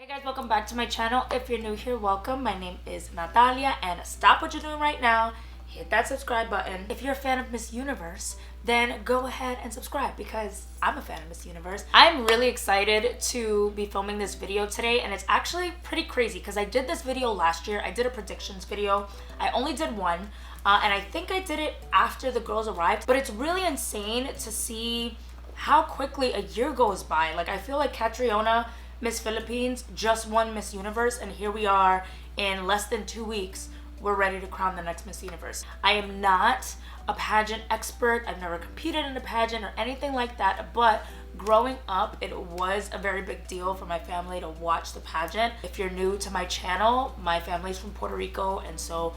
Hey guys, welcome back to my channel. If you're new here, welcome. My name is Natalia, and stop what you're doing right now. Hit that subscribe button. If you're a fan of Miss Universe, then go ahead and subscribe because I'm a fan of Miss Universe. I'm really excited to be filming this video today, and it's actually pretty crazy because I did this video last year. I did a predictions video. I only did one, and I think I did it after the girls arrived, but it's really insane to see how quickly a year goes by. Like, I feel like Catriona, Miss Philippines, just won Miss Universe, and here we are in less than 2 weeks. We're ready to crown the next Miss Universe. I am not a pageant expert. I've never competed in a pageant or anything like that, but growing up, it was a very big deal for my family to watch the pageant. If you're new to my channel, my family's from Puerto Rico, and so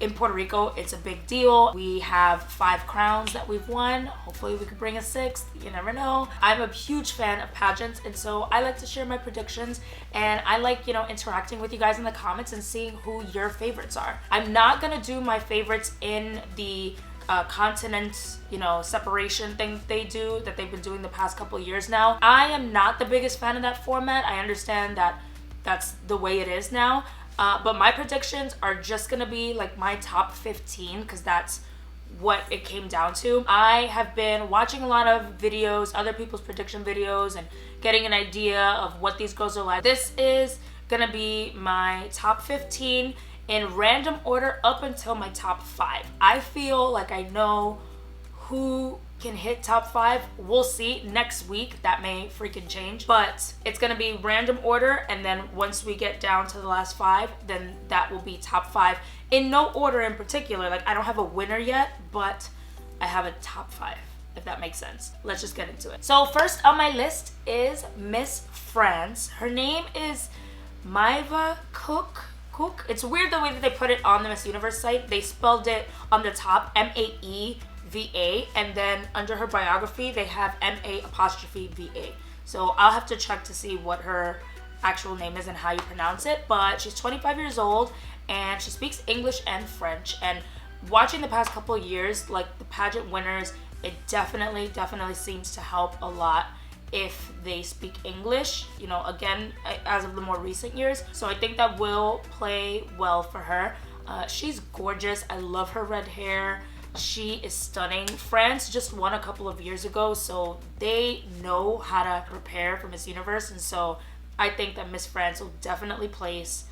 in Puerto Rico, it's a big deal. We have 5 crowns that we've won. Hopefully we could bring a 6th. You never know. I'm a huge fan of pageants, and so I like to share my predictions, and I like, interacting with you guys in the comments and seeing who your favorites are. I'm not gonna do my favorites in the continent, separation thing that they've been doing the past couple years now. I am not the biggest fan of that format. I understand that that's the way it is now. But my predictions are just gonna be like my top 15 because that's what it came down to. I have been watching a lot of videos, other people's prediction videos, and getting an idea of what these girls are like. This is gonna be my top 15 in random order up until my top 5. I feel like I know who can hit top 5. We'll see next week. That may freaking change, but it's gonna be random order, and then once we get down to the last 5, then that will be top 5 in no order in particular. Like, I don't have a winner yet, but I have a top 5, if that makes sense. Let's just get into it. So first on my list is Miss France. Her name is Maeva Cook. It's weird the way that they put it on the Miss Universe site. They spelled it on the top M-A-E-V-A, and then under her biography they have M-A''V-A. So I'll have to check to see what her actual name is and how you pronounce it, but she's 25 years old and she speaks English and French. And watching the past couple of years, like the pageant winners, it definitely seems to help a lot if they speak English, again, as of the more recent years. So I think that will play well for her. She's gorgeous. I love her red hair. She is stunning. France just won a couple of years ago, so they know how to prepare for Miss Universe, and so I think that Miss France will definitely place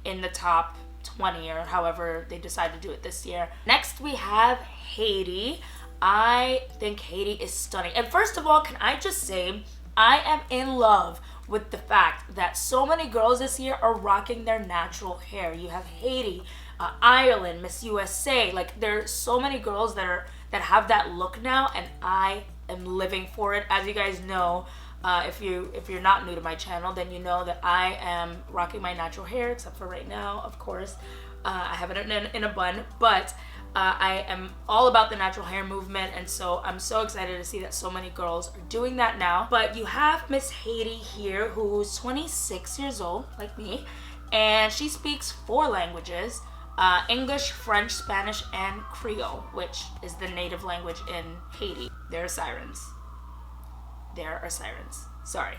in the top 20 or however they decide to do it this year. Next we have Haiti. I think Haiti is stunning. And first of all, can I just say, I am in love with the fact that so many girls this year are rocking their natural hair. You have Haiti, Ireland, Miss USA. Like, there's so many girls that have that look now, and I am living for it. As you guys know, if you're not new to my channel, then you know that I am rocking my natural hair, except for right now, of course. I have it in a bun, but I am all about the natural hair movement, and so I'm so excited to see that so many girls are doing that now. But you have Miss Haiti here, who's 26 years old, like me, and she speaks 4 languages, English, French, Spanish, and Creole, which is the native language in Haiti. There are sirens. Sorry.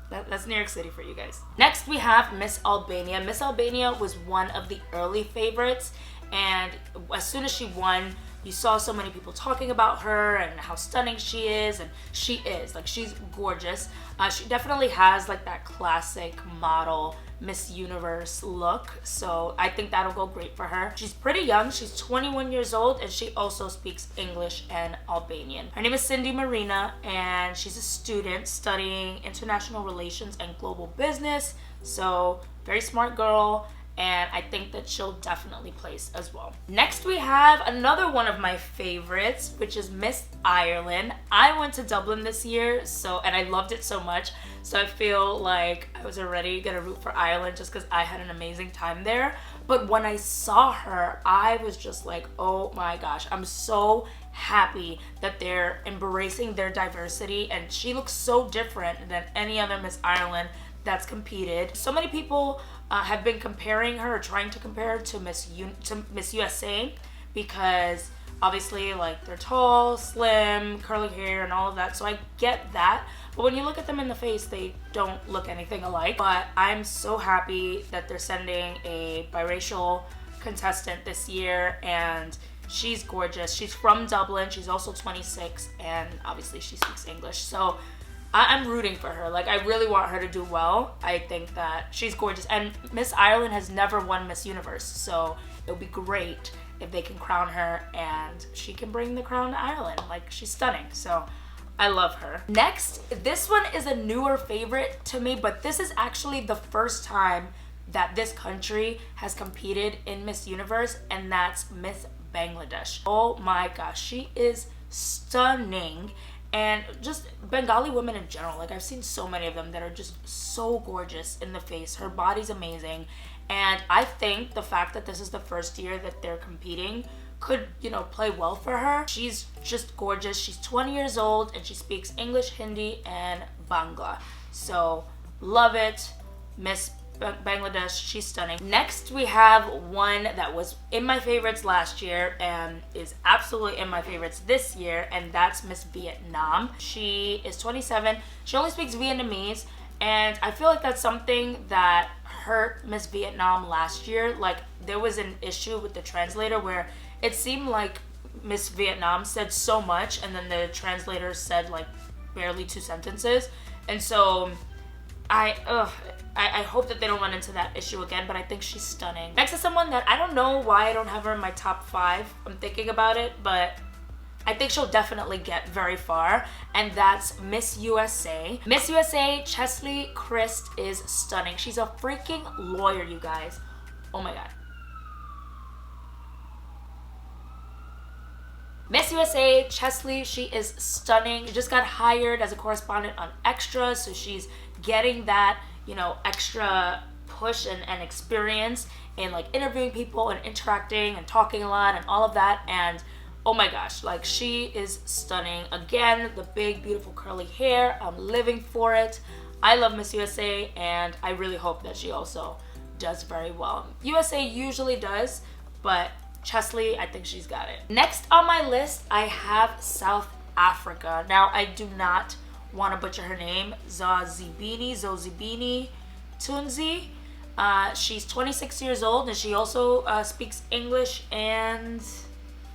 That's New York City for you guys. Next we have Miss Albania. Miss Albania was one of the early favorites, and as soon as she won, you saw so many people talking about her and how stunning she is, and she is. Like, she's gorgeous. She definitely has like that classic model Miss Universe look, so I think that'll go great for her. She's pretty young. She's 21 years old, and she also speaks English and Albanian. Her name is Cindy Marina, and she's a student studying international relations and global business, so very smart girl, and I think that she'll definitely place as well. Next we have another one of my favorites, which is Miss Ireland. I went to Dublin this year, and I loved it so much, so I feel like I was already gonna root for Ireland just because I had an amazing time there. But when I saw her, I was just like, oh my gosh, I'm so happy that they're embracing their diversity, and she looks so different than any other Miss Ireland that's competed. So many people have been comparing her, or trying to compare her to Miss USA, because Obviously, like, they're tall, slim, curly hair, and all of that, so I get that. But when you look at them in the face, they don't look anything alike. But I'm so happy that they're sending a biracial contestant this year, and she's gorgeous. She's from Dublin. She's also 26, and obviously she speaks English. So I'm rooting for her. Like, I really want her to do well. I think that she's gorgeous. And Miss Ireland has never won Miss Universe, so it would be great if they can crown her and she can bring the crown to Ireland. Like, she's stunning. So I love her. Next, this one is a newer favorite to me, but this is actually the first time that this country has competed in Miss Universe, and that's Miss Bangladesh. Oh my gosh, she is stunning. And just Bengali women in general, like, I've seen so many of them that are just so gorgeous in the face. Her body's amazing. And I think the fact that this is the first year that they're competing could, you know, play well for her. She's just gorgeous. She's 20 years old and she speaks English, Hindi, and Bangla. So love it. Miss Bangladesh, she's stunning. Next, we have one that was in my favorites last year and is absolutely in my favorites this year, and that's Miss Vietnam. She is 27. She only speaks Vietnamese, and I feel like that's something that hurt Miss Vietnam last year. Like, there was an issue with the translator where it seemed like Miss Vietnam said so much and then the translator said like barely 2 sentences. And so I hope that they don't run into that issue again, but I think she's stunning. Next is someone that I don't know why I don't have her in my top 5. I'm thinking about it, but I think she'll definitely get very far, and that's Miss USA. Miss USA, Chesley Christ, is stunning. She's a freaking lawyer, you guys. Oh my god. Miss USA, Chesley, she is stunning. Just got hired as a correspondent on Extra, so she's getting that, you know, extra push and experience in like interviewing people and interacting and talking a lot and all of that. And oh my gosh, like, she is stunning. Again, the big, beautiful curly hair. I'm living for it. I love Miss USA, and I really hope that she also does very well. USA usually does, but Chesley, I think she's got it. Next on my list, I have South Africa. Now, I do not want to butcher her name. Zozibini Tunzi. She's 26 years old, and she also speaks English, and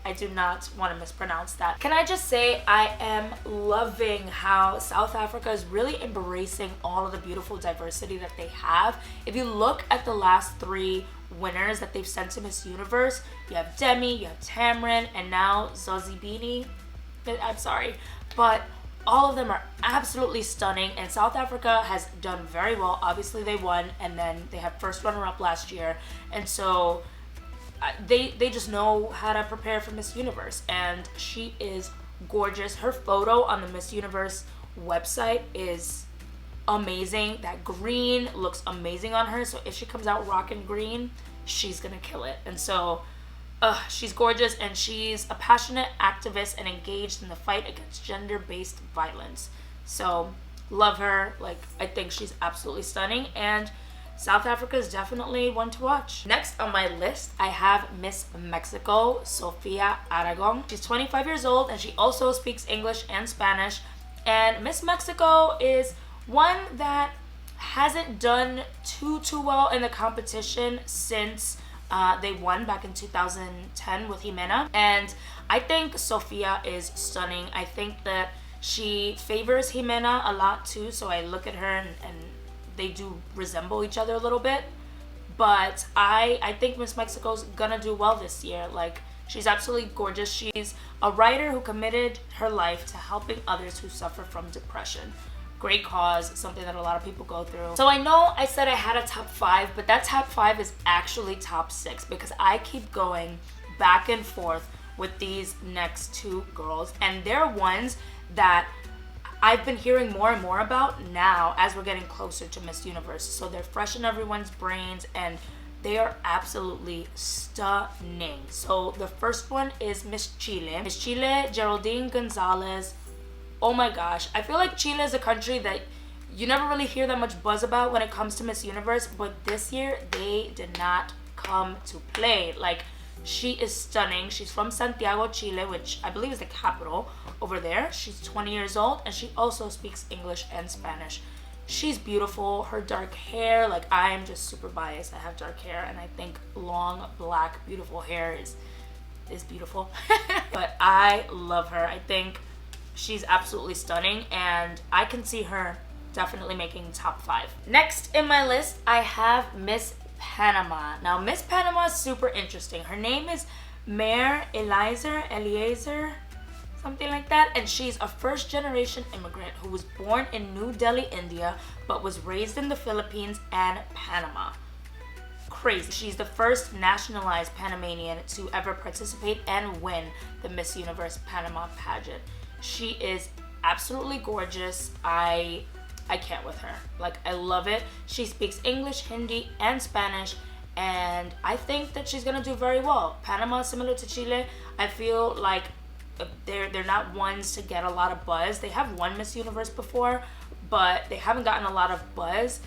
I do not want to mispronounce that. Can I just say, I am loving how South Africa is really embracing all of the beautiful diversity that they have. If you look at the last 3 winners that they've sent to Miss Universe, you have Demi, you have Tamron, and now Zozibini. I'm sorry, but all of them are absolutely stunning, and South Africa has done very well. Obviously they won, and then they had first runner-up last year, and so they just know how to prepare for Miss Universe, and she is gorgeous. Her photo on the Miss Universe website is amazing. That green looks amazing on her, so if she comes out rocking green, she's gonna kill it. And so she's gorgeous, and she's a passionate activist and engaged in the fight against gender-based violence. So love her. Like, I think she's absolutely stunning, and South Africa is definitely one to watch. Next on my list, I have Miss Mexico, Sofia Aragon. She's 25 years old, and she also speaks English and Spanish. And Miss Mexico is one that hasn't done too well in the competition since they won back in 2010 with Jimena. And I think Sofia is stunning. I think that she favors Jimena a lot too, so I look at her and they do resemble each other a little bit. But I think Miss Mexico's gonna do well this year. Like, she's absolutely gorgeous. She's a writer who committed her life to helping others who suffer from depression. Great cause, something that a lot of people go through. So I know I said I had a top 5, but that top 5 is actually top 6 because I keep going back and forth with these next 2 girls, and they're ones that I've been hearing more and more about now as we're getting closer to Miss Universe. So they're fresh in everyone's brains, and they are absolutely stunning. So the first one is Miss Chile. Miss Chile, Geraldine Gonzalez. Oh my gosh. I feel like Chile is a country that you never really hear that much buzz about when it comes to Miss Universe, but this year they did not come to play. Like, She is stunning. She's from Santiago, Chile, which I believe is the capital over there. She's 20 years old and she also speaks English and Spanish. She's beautiful. Her dark hair, like, I am just super biased. I have dark hair and I think long, black, beautiful hair is beautiful. But I love her. I think she's absolutely stunning and I can see her definitely making top 5. Next in my list, I have Miss Panama. Now, Miss Panama is super interesting. Her name is Mare Eliezer, something like that, and she's a first-generation immigrant who was born in New Delhi, India, but was raised in the Philippines and Panama. Crazy. She's the first nationalized Panamanian to ever participate and win the Miss Universe Panama pageant. She is absolutely gorgeous. I can't with her. Like, I love it. She speaks English, Hindi, and Spanish, and I think that she's gonna do very well. Panama, similar to Chile, I feel like they're not ones to get a lot of buzz. They have won Miss Universe before, but they haven't gotten a lot of buzz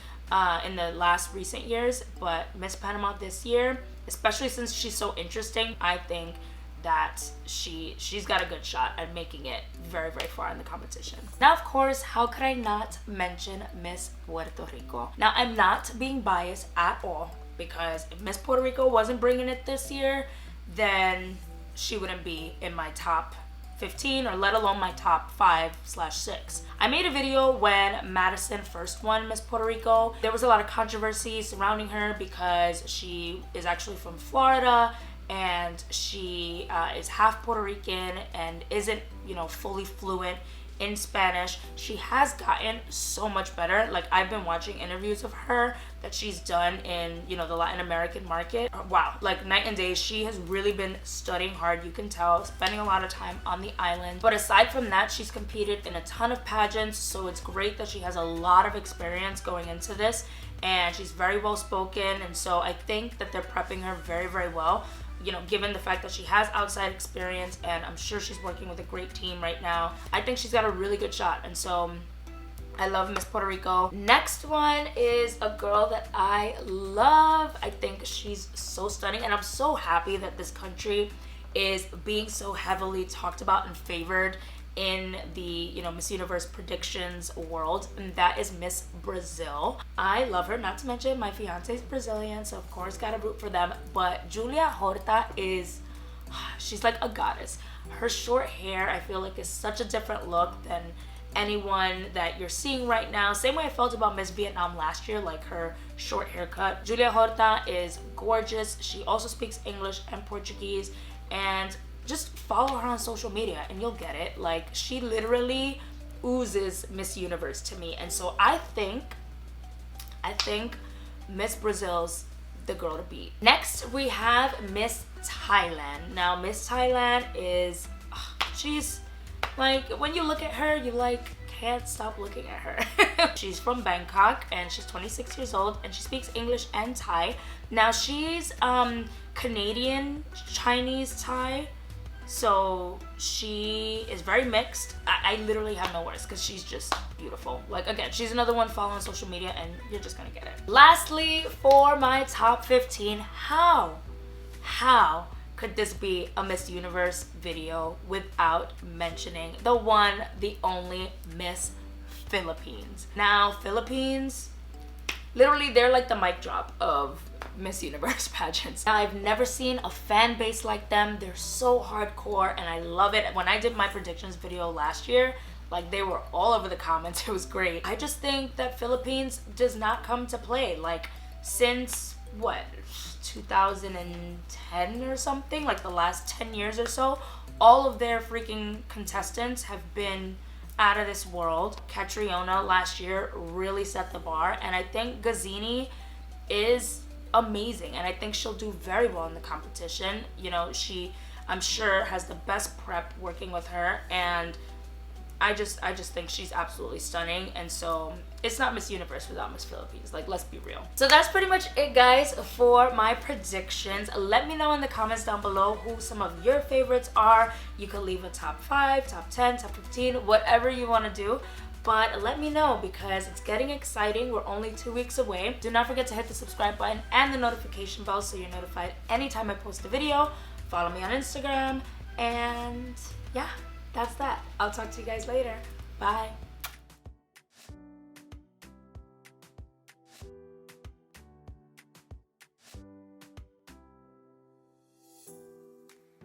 in the last recent years. But Miss Panama this year, especially since she's so interesting, I think that she's got a good shot at making it very, very far in the competition. Now, of course, how could I not mention Miss Puerto Rico? Now, I'm not being biased at all, because if Miss Puerto Rico wasn't bringing it this year, then she wouldn't be in my top 15 or let alone my top 5/6. I made a video when Madison first won Miss Puerto Rico. There was a lot of controversy surrounding her because she is actually from Florida and she is half Puerto Rican and isn't, fully fluent in Spanish. She has gotten so much better. Like, I've been watching interviews of her that she's done in, the Latin American market. Wow, like night and day. She has really been studying hard, you can tell, spending a lot of time on the island. But aside from that, she's competed in a ton of pageants, so it's great that she has a lot of experience going into this, and she's very well spoken, and so I think that they're prepping her very, very well. Given the fact that she has outside experience, and I'm sure she's working with a great team right now, I think she's got a really good shot. And so I love Miss Puerto Rico. Next one is a girl that I love. I think she's so stunning, and I'm so happy that this country is being so heavily talked about and favored in the Miss Universe predictions world, and that is Miss Brazil. I love her, not to mention my fiance is Brazilian, so of course gotta root for them. But Julia Jota she's like a goddess. Her short hair, I feel like, is such a different look than anyone that you're seeing right now. Same way I felt about Miss Vietnam last year, like her short haircut. Julia Jota is gorgeous. She also speaks English and Portuguese, and just follow her on social media and you'll get it. Like, she literally oozes Miss Universe to me. And so I think Miss Brazil's the girl to beat. Next, we have Miss Thailand. Now, Miss Thailand is, she's like, when you look at her, you can't stop looking at her. She's from Bangkok and she's 26 years old and she speaks English and Thai. Now, she's Canadian, Chinese, Thai. So she is very mixed. I literally have no words because she's just beautiful. Like, again, she's another one following social media and you're just gonna get it. Lastly, for my top 15, how could this be a Miss Universe video without mentioning the one, the only Miss Philippines? Now, Philippines, literally, they're like the mic drop of Miss Universe pageants. Now, I've never seen a fan base like them. They're so hardcore and I love it. When I did my predictions video last year, like, they were all over the comments. It was great. I just think that Philippines does not come to play. Like, since what, 2010 or something, like the last 10 years or so, all of their freaking contestants have been out of this world. Catriona last year really set the bar, and I think Gazzini is amazing, and I think she'll do very well in the competition. She, I'm sure, has the best prep working with her, and I just think she's absolutely stunning. And so it's not Miss Universe without Miss Philippines. Like, let's be real. So that's pretty much it, guys, for my predictions. Let me know in the comments down below who some of your favorites are. You could leave a top 5, top 10, top 15, whatever you want to do. But let me know because it's getting exciting. We're only 2 weeks away. Do not forget to hit the subscribe button and the notification bell so you're notified anytime I post a video. Follow me on Instagram. And yeah, that's that. I'll talk to you guys later. Bye.